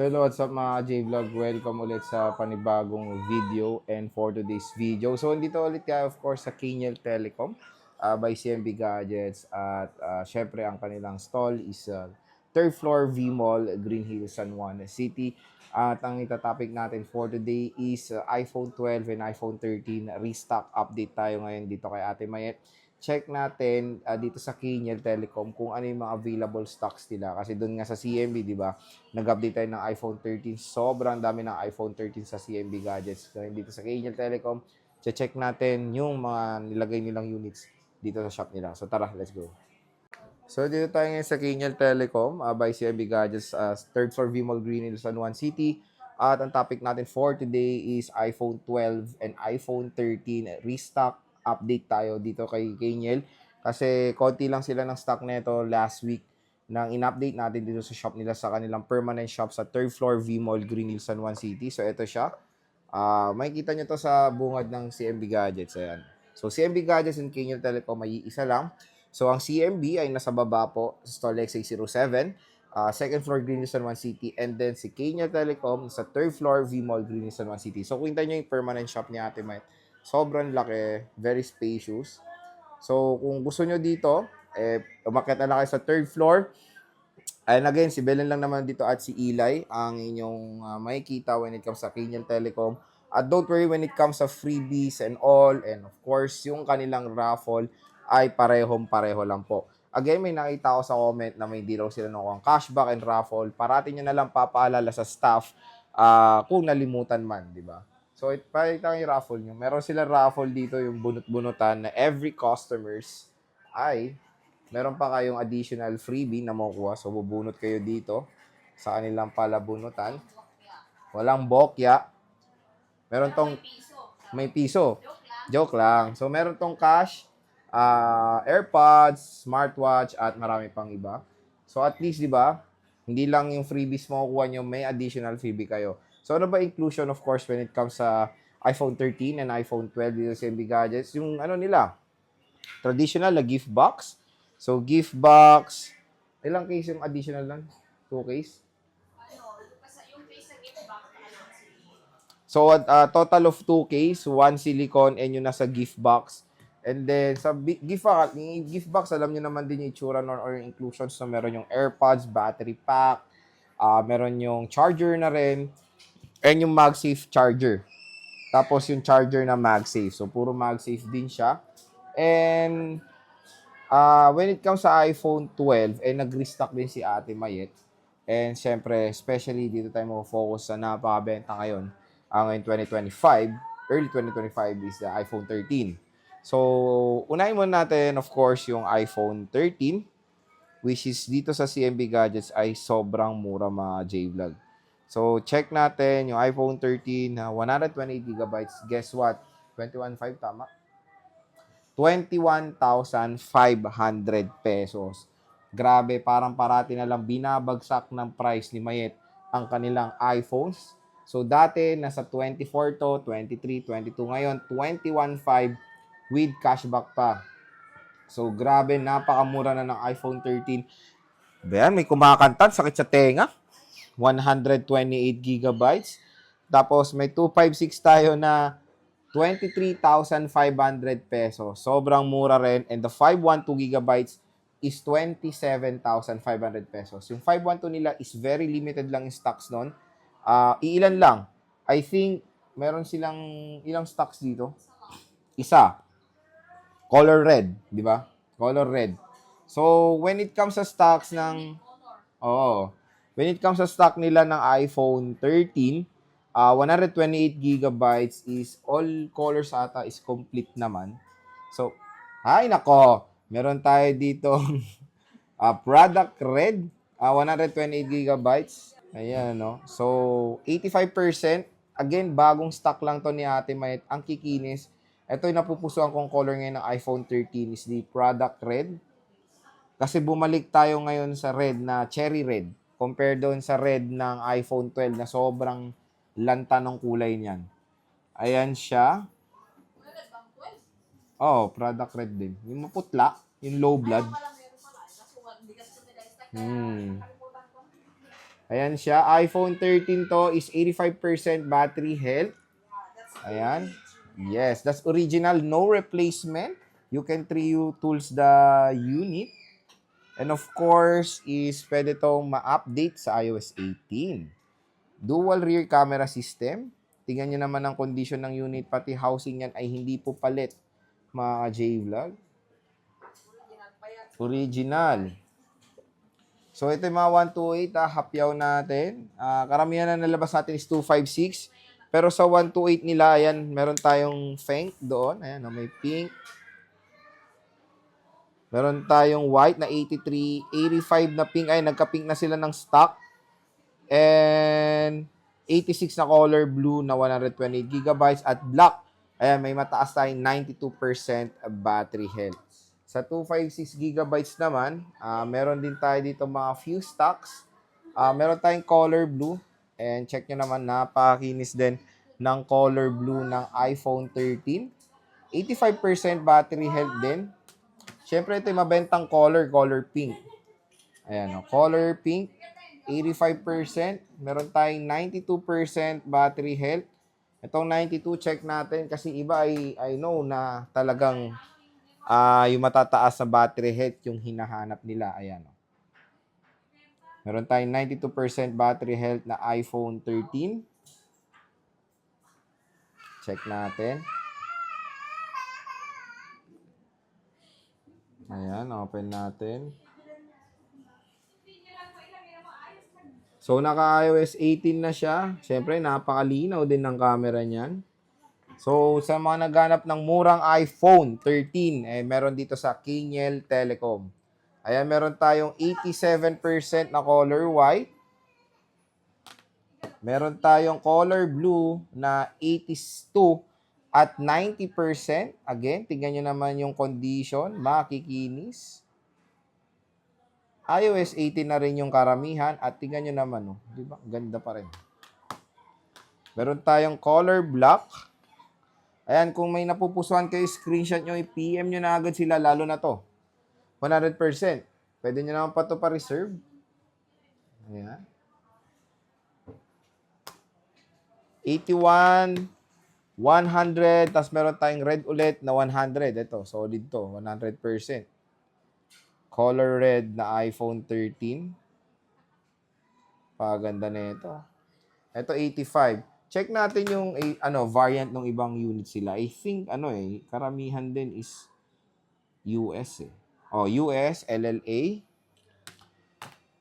So hello, what's up mga J-Vlog? Welcome ulit sa panibagong video and for today's video. So dito ulit tayo of course sa Keniel Telecom by CMB Gadgets at syempre ang kanilang stall is third floor V Mall, Green Hills, San Juan City. At ang itatopic natin for today is iPhone 12 and iPhone 13 restock update tayo ngayon dito kay Ate Mayet. Check natin dito sa Keniel Telecom kung ano yung mga available stocks nila. Kasi doon nga sa CMB, di ba, nag-update tayo ng iPhone 13. Sobrang dami ng iPhone 13 sa CMB Gadgets. Kaya dito sa Keniel Telecom, check natin yung mga nilagay nilang units dito sa shop nila. So tara, let's go. So dito tayo ngayon sa Keniel Telecom by CMB Gadgets, third floor V-Mall Green Hills, San Juan City. At ang topic natin for today is iPhone 12 and iPhone 13 restock update tayo dito kay Keniel. Kasi konti lang sila ng stock nito last week nang in-update natin dito sa shop nila sa kanilang permanent shop sa third floor V-Mall Green Hills, San Juan City. So ito siya. Makikita nyo to sa bungad ng CMB Gadgets. Ayan. So CMB Gadgets and Keniel Telecom ay isa lang. So ang CMB ay nasa baba po sa store Lexus 07. Second floor Green Hills, San Juan City, and then si Keniel Telecom sa third floor V-Mall Green Hills, San Juan City. So kung hintayin nyo yung permanent shop ni Ate Mike, sobrang laki, very spacious. So kung gusto nyo dito, umakyat na lang kayo sa third floor. And again, si Belen lang naman dito at si Eli ang inyong makikita when it comes sa Keniel Telecom. At don't worry when it comes sa freebies and all, and of course, yung kanilang raffle ay parehong-pareho lang po. Again, may nakita ko sa comment na may di raw sila nakuha cashback and raffle. Parati nyo na lang papaalala sa staff kung nalimutan man, di ba? So, pakita yung raffle nyo. Meron sila raffle dito, yung bunot-bunutan na every customers ay meron pa kayong additional freebie na makukuha. So, bubunot kayo dito sa kanilang palabunutan. Walang bokya. Meron tong may piso. Joke lang. So, meron tong cash, AirPods, smartwatch, at marami pang iba. So, at least, di ba, hindi lang yung freebies makukuha nyo, may additional freebie kayo. So, ano ba inclusion, of course, when it comes sa iPhone 13 and iPhone 12 dito sa MB Gadgets? Yung ano nila, traditional na gift box. So, gift box, ilang case yung additional lang? 2 case? So, total of 2 case, 1 silicone, and yung nasa gift box. And then, sa gift box, alam nyo naman din yung itsura or inclusions. So, meron yung AirPods, battery pack, meron yung charger na rin, and yung MagSafe charger. Tapos, yung charger na MagSafe. So, puro MagSafe din siya. And, when it comes sa iPhone 12, nag-restock din si Ate Mayet. And, syempre, especially dito tayo mag-focus sa napakabenta ngayon. Ngayon 2025, early 2025 is the iPhone 13. So, unahin muna natin, of course, yung iPhone 13, which is dito sa CMB Gadgets ay sobrang mura mga J-Vlog. So, check natin yung iPhone 13 na 128GB. Guess what? 21.5 tama? 21,500 pesos. Grabe, parang parati na lang binabagsak ng price ni Mayet ang kanilang iPhones. So, dati, nasa 24 to, 23, 22. Ngayon, 21.5 with cashback pa. So, grabe, napakamura na ng iPhone 13. Bayan, may kumakanta, sakit sa tenga. 128GB. Tapos, may 256 tayo na 23,500 pesos. Sobrang mura rin. And the 512GB is 27,500 pesos. Yung 512 nila is very limited lang yung stocks nun. Iilan lang. I think, meron silang ilang stocks dito? Isa. Color red, di ba? Color red. So, when it comes sa stocks ng... When it comes sa stock nila ng iPhone 13, 128GB is all colors ata is complete naman. So, ay nako, meron tayo dito product red, 128GB. Ayan, no? So, 85%. Again, bagong stock lang to ni Ate Mayet. Ang kikinis. Ito yung napupusuan kong color ngayon ng iPhone 13 is the product red. Kasi bumalik tayo ngayon sa red na cherry red. Compare doon sa red ng iPhone 12 na sobrang lanta ng kulay niyan. Ayan siya. Oh, product red din. Yung maputla, yung low blood. Ayan siya. iPhone 13 to is 85% battery health. Ayan. Yes, that's original. No replacement. You can tools the unit. And of course, is pwede itong ma-update sa iOS 18. Dual rear camera system. Tingnan nyo naman ang condition ng unit, pati housing yan ay hindi po palit, mga J-Vlog. Original. So, ito yung mga 128, hapyaw natin. Karamihan na nalabas natin is 256. Pero sa 128 nila, ayan, meron tayong Feng doon. Ayan, may pink. Meron tayong white na 83, 85 na pink. Ay, nagka-pink na sila ng stock. And 86 na color blue na 128 gigabytes at black. Ayan, may mataas tayong 92% battery health. Sa 256 gigabytes naman, meron din tayo dito mga few stocks. Meron tayong color blue. And check nyo naman, napakakinis din ng color blue ng iPhone 13. 85% battery health din. Siyempre, ito yung mabentang color pink. Ayan, color pink, 85%. Meron tayong 92% battery health. Itong 92, check natin kasi iba I know na talagang yung matataas na battery health yung hinahanap nila. Ayan. Meron tayong 92% battery health na iPhone 13. Check natin. Ayan, open natin. So, naka-iOS 18 na siya. Siyempre, napakalinaw din ng camera niyan. So, sa mga naghanap ng murang iPhone 13, meron dito sa Kiniel Telecom. Ayan, meron tayong 87% na color white. Meron tayong color blue na 82 at 90%. Again, tingnan nyo naman yung condition. Makikinis. iOS 18 na rin yung karamihan at tingnan nyo naman, oh, di ba? Ganda pa rin. Meron tayong color black. Ayan, kung may napupusuan kayo, screenshot nyo, i-PM nyo na agad sila, lalo na to. 100%. Pwede nyo naman pa ito pa-reserve. Ayan. 81, 100, tapos meron tayong red ulit na 100. Ito, solid to, 100%. Color red na iPhone 13. Paganda na ito. Ito 85. Check natin yung variant ng ibang unit sila. I think karamihan din is US . US LLA.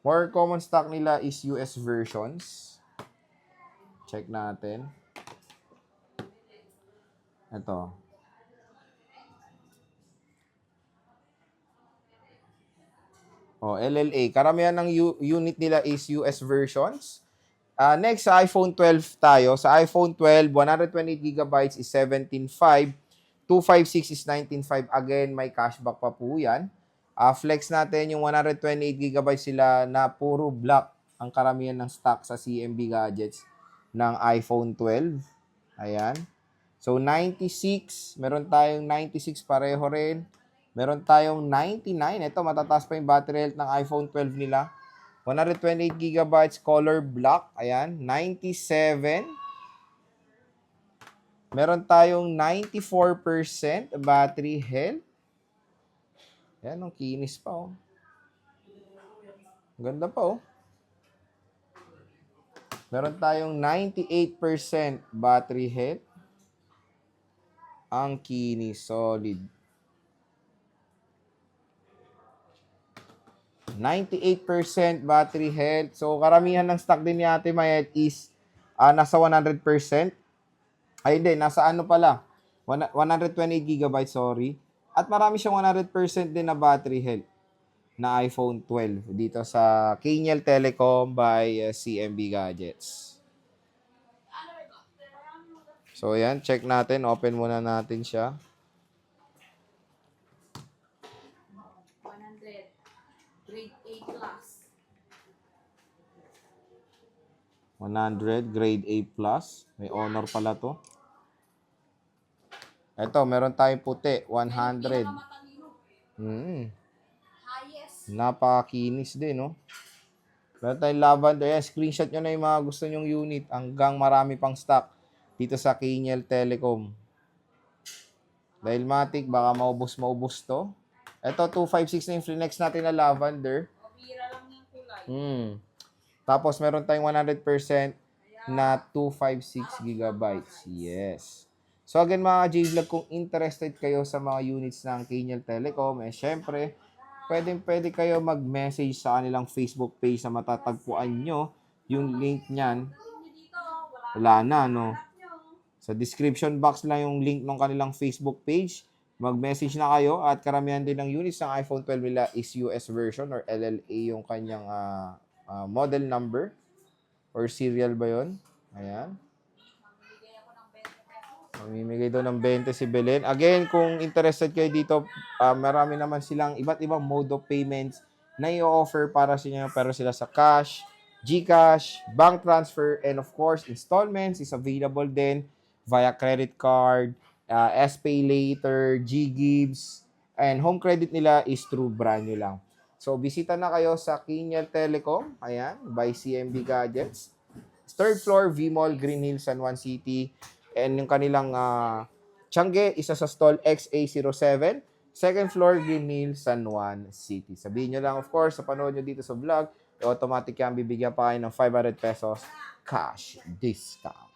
More common stock nila is US versions. Check natin. Ito. LLA. Karamihan ng unit nila is US versions. Next, sa iPhone 12 tayo. Sa iPhone 12, 128GB is 17.5. 256 is 19.5. Again, may cashback pa po yan. Flex natin yung 128GB sila na puro black ang karamihan ng stock sa CMB Gadgets ng iPhone 12. Ayan. So, 96. Meron tayong 96 pareho rin. Meron tayong 99. Ito, matataas pa yung battery health ng iPhone 12 nila. 128GB color black. Ayan. 97. Meron tayong 94% battery health. Ayan, ang kinis pa, oh. Ganda pa, oh. Meron tayong 98% battery health. Ang kinis, solid. 98% battery health. So, karamihan ng stock din ni Ate Mayet is nasa 100%. Ay, hindi. Nasa pala? 128GB, sorry. At marami siyang 100% din na battery health na iPhone 12 dito sa Kiniel Telecom by CMB Gadgets. So, yan. Check natin. Open muna natin siya. 100, grade A+. May honor pala to. Ito, meron tayong puti. 100. Napakakinis din, no? Meron tayong lavender. Ayan, screenshot nyo na yung mga gusto nyong unit hanggang marami pang stock dito sa Keniel Telecom. Dahil matik, baka maubos to. Ito, 256 na yung Flenex natin na lavender. Mabira lang yung kulay. Tapos, meron tayong 100% na 256 gigabytes. Yes. So, again, mga J-Vlog, kung interested kayo sa mga units ng Keniel Telecom, syempre, pwede kayo mag-message sa kanilang Facebook page na matatagpuan nyo yung link niyan. Wala na, no? Sa description box lang yung link ng kanilang Facebook page. Mag-message na kayo at karamihan din ng units ng iPhone 12 nila is US version or LLA yung kanyang model number or serial ba yun? Ayan. Mamimigay daw ng 20 si Belen. Again, kung interested kayo dito, marami naman silang iba't ibang mode of payments na i-offer para sa inyo. Pero sila sa cash, GCash, bank transfer, and of course, installments is available din via credit card, SPay Later, GGives, and home credit nila is through brand new lang. So, bisita na kayo sa Keniel Telecom. Ayan, by CMB Gadgets. Third floor, V-Mall, Green Hills, San Juan City. And yung kanilang Tiangge, isa sa stall XA07. Second floor, Green Hills, San Juan City. Sabihin nyo lang, of course, sa panood nyo dito sa vlog, automatic yan, bibigyan pa kayo ng 500 pesos cash discount.